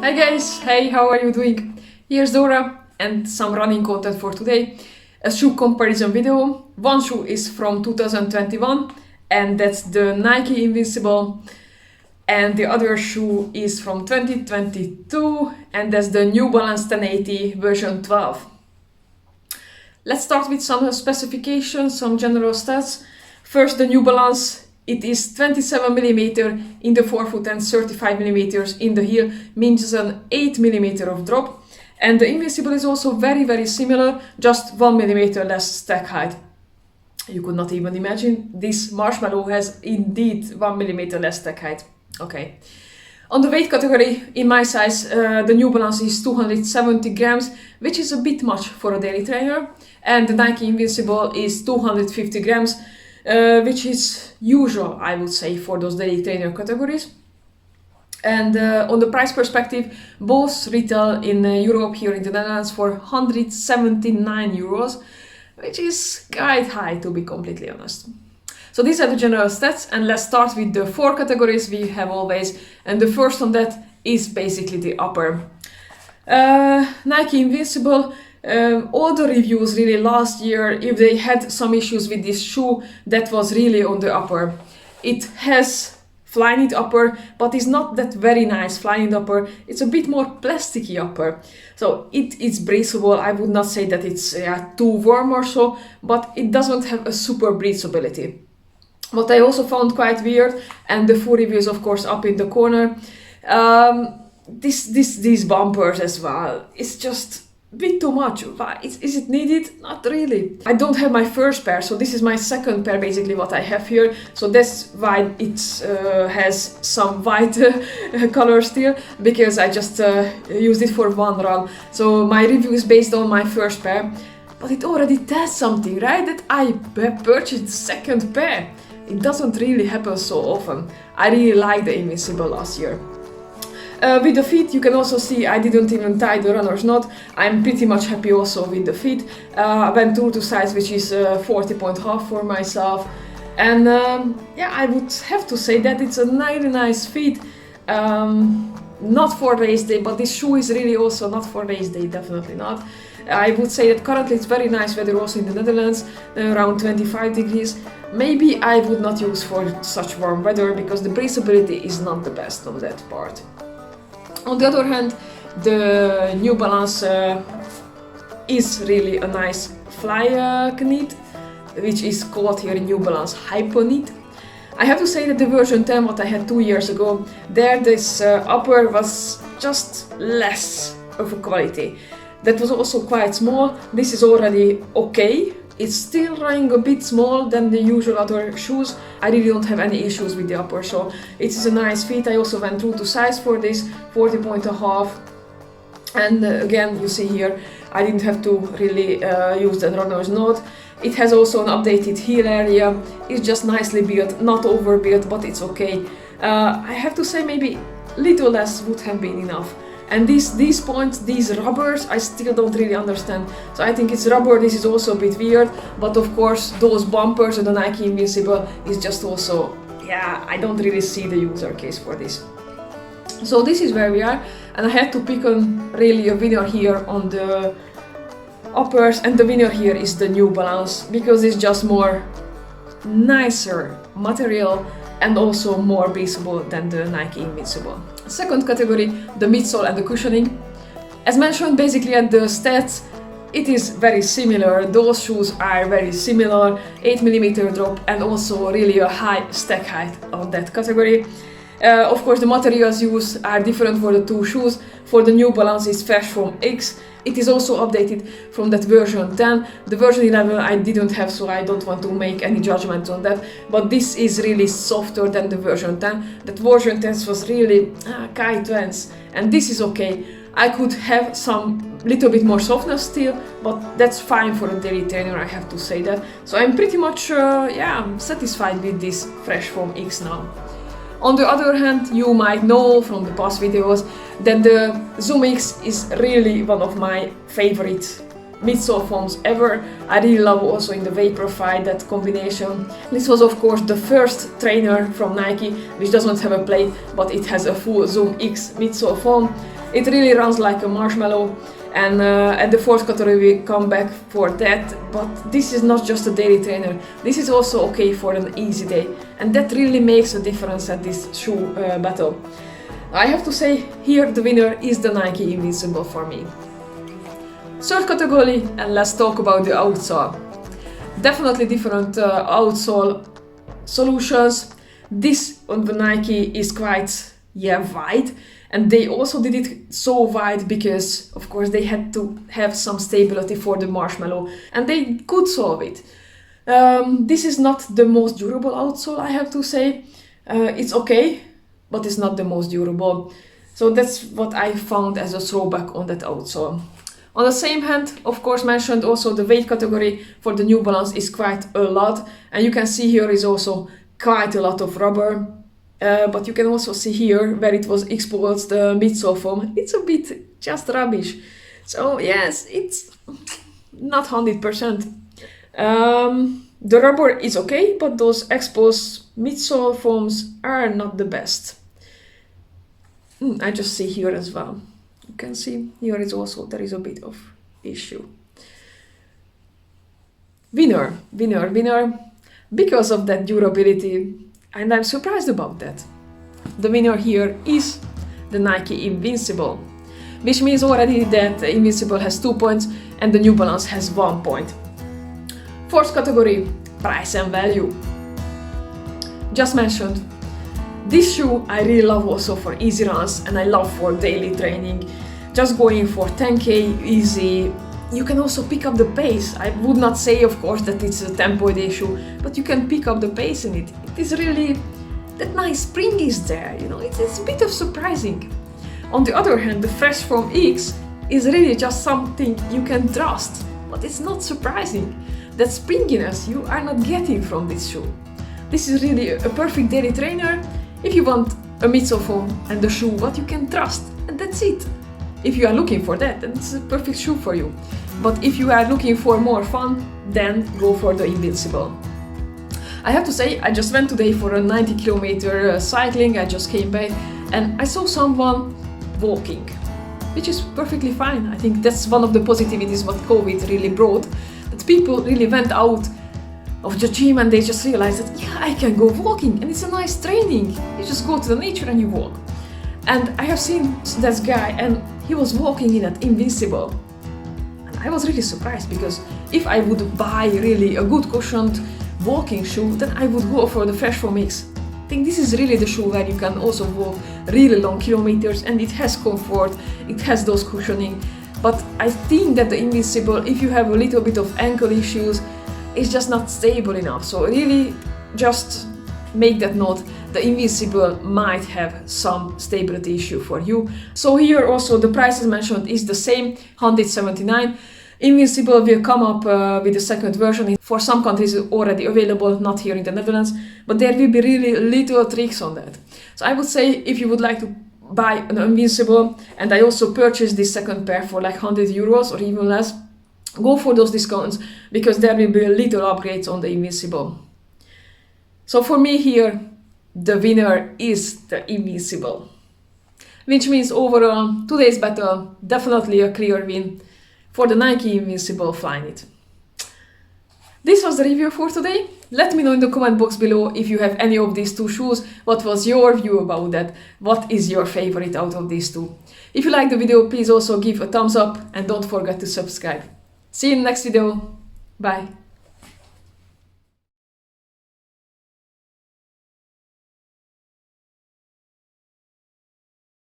Hi guys, hey, how are you doing? Here's Dora and some running content for today. A shoe comparison video. One shoe is from 2021 and that's the Nike Invincible, and the other shoe is from 2022 and that's the New Balance 1080 version 12. Let's start with some specifications, some general stats. First, the New Balance. It is 27mm in the forefoot and 35mm in the heel, means an 8mm of drop. And the Invincible is also very similar, just 1mm less stack height. You could not even imagine, this marshmallow has indeed 1mm less stack height. Okay. On the weight category, in my size, the New Balance is 270 grams, which is a bit much for a daily trainer. And the Nike Invincible is 250 grams, which is usual, I would say, for those daily trainer categories. And on the price perspective, both retail in Europe, here in the Netherlands, for 179 euros, which is quite high, to be completely honest. So these are the general stats, and let's start with the 4 categories we have always, and the first on that is basically the upper. Nike Invincible. All the reviews really last year, if they had some issues with this shoe, that was really on the upper. It has Flyknit upper, but it's not that very nice Flyknit upper. It's a bit more plasticky upper. So it's breathable. I would not say that it's too warm or so, but it doesn't have a super breathability. What I also found quite weird, and the full review is of course up in the corner, these bumpers as well. It's just bit too much. Is it needed? Not really. I don't have my first pair, so this is my second pair basically what I have here. So that's why it has some white color still, because I just used it for one run. So my review is based on my first pair, but it already does something, right? That I purchased the second pair. It doesn't really happen so often. I really like the Invincible last year. With the feet, you can also see I didn't even tie the runner's knot. I'm pretty much happy also with the feet. I went to size, which is 40.5 for myself. And yeah, I would have to say that it's a really nice fit. Not for race day, but this shoe is really also not for race day, definitely not. I would say that currently it's very nice weather also in the Netherlands, around 25 degrees. Maybe I would not use for such warm weather because the breathability is not the best on that part. On the other hand, the New Balance is really a nice Flyknit, which is called here in New Balance Hypoknit. I have to say that the version 10, what I had 2 years ago, there this upper was just less of a quality. That was also quite small. This is already okay. It's still running a bit small than the usual other shoes. I really don't have any issues with the upper, so it is a nice fit. I also went through to size for this, 40.5. And again, you see here, I didn't have to really use the runner's knot. It has also an updated heel area. It's just nicely built, not overbuilt, but it's okay. I have to say maybe little less would have been enough. And these points, these rubbers, I still don't really understand. So I think it's rubber, this is also a bit weird. But of course, those bumpers and the Nike Invincible is just also, yeah, I don't really see the user case for this. So this is where we are. And I had to pick on really a winner here on the uppers. And the winner here is the New Balance, because it's just more nicer material and also more breathable than the Nike Invincible. Second category, the midsole and the cushioning. As mentioned basically at the stats, it is very similar. Those shoes are very similar, 8mm drop and also really a high stack height on that category. Of course, the materials used are different for the two shoes. For the New Balance is Fresh Foam X. It is also updated from that version 10. The version 11 I didn't have, so I don't want to make any judgment on that. But this is really softer than the version 10. That version 10 was really quite dense, and this is okay. I could have some little bit more softness still, but that's fine for a daily trainer, I have to say that. So I'm pretty much satisfied with this Fresh Foam X now. On the other hand, you might know from the past videos that the ZoomX is really one of my favorite midsole foams ever. I really love also in the Vaporfly that combination. This was of course the first trainer from Nike which doesn't have a plate, but it has a full ZoomX midsole foam. It really runs like a marshmallow, and at the fourth category we come back for that, but this is not just a daily trainer, this is also okay for an easy day, and that really makes a difference at this shoe battle. I have to say here the winner is the Nike Invincible for me. Third category, and let's talk about the outsole. Definitely different outsole solutions. This on the Nike is quite wide, and they also did it so wide because of course they had to have some stability for the marshmallow, and they could solve it. This is not the most durable outsole, I have to say. It's okay, but it's not the most durable. So that's what I found as a throwback on that outsole. On the same hand, of course, mentioned also the weight category for the New Balance is quite a lot, and you can see here is also quite a lot of rubber, but you can also see here where it was exposed the midsole foam. It's a bit just rubbish. So yes, it's not 100%. The rubber is okay, but those exposed midsole foams are not the best. I just see here as well. You can see here is also there is a bit of issue. Winner, because of that durability, and I'm surprised about that. The winner here is the Nike Invincible, which means already that the Invincible has 2 points and the New Balance has 1 point. Fourth category, price and value. Just mentioned, this shoe I really love also for easy runs, and I love for daily training. Just going for 10k easy. You can also pick up the pace. I would not say, of course, that it's a tempo-a-day shoe, but you can pick up the pace in it. It is really, that nice spring is there, you know, it's a bit of surprising. On the other hand, the Fresh Foam X is really just something you can trust, but it's not surprising. That springiness you are not getting from this shoe. This is really a perfect daily trainer if you want a midsole foam and a shoe what you can trust, and that's it. If you are looking for that, then it's a perfect shoe for you. But if you are looking for more fun, then go for the Invincible. I have to say, I just went today for a 90km cycling. I just came back and I saw someone walking, which is perfectly fine. I think that's one of the positivities what COVID really brought, that people really went out of the gym and they just realized that, yeah, I can go walking and it's a nice training. You just go to the nature and you walk. And I have seen this guy and he was walking in that Invincible. And I was really surprised, because if I would buy really a good cushioned walking shoe, then I would go for the Fresh Foam X. I think this is really the shoe where you can also walk really long kilometers, and it has comfort, it has those cushioning. But I think that the Invincible, if you have a little bit of ankle issues, it's just not stable enough. So really just make that note. The Invincible might have some stability issue for you. So here also the price as mentioned is the same, 179. Invincible will come up with the second version. For some countries already available, not here in the Netherlands, but there will be really little tricks on that. So I would say if you would like to buy an Invincible, and I also purchased this second pair for like 100 euros or even less, go for those discounts, because there will be little upgrades on the Invincible. So for me here, the winner is the Invincible, which means overall today's battle definitely a clear win for the Nike Invincible Flyknit. This was the review for today. Let me know in the comment box below if you have any of these two shoes. What was your view about that? What is your favorite out of these two? If you like the video, please also give a thumbs up and don't forget to subscribe. See you in the next video. Bye.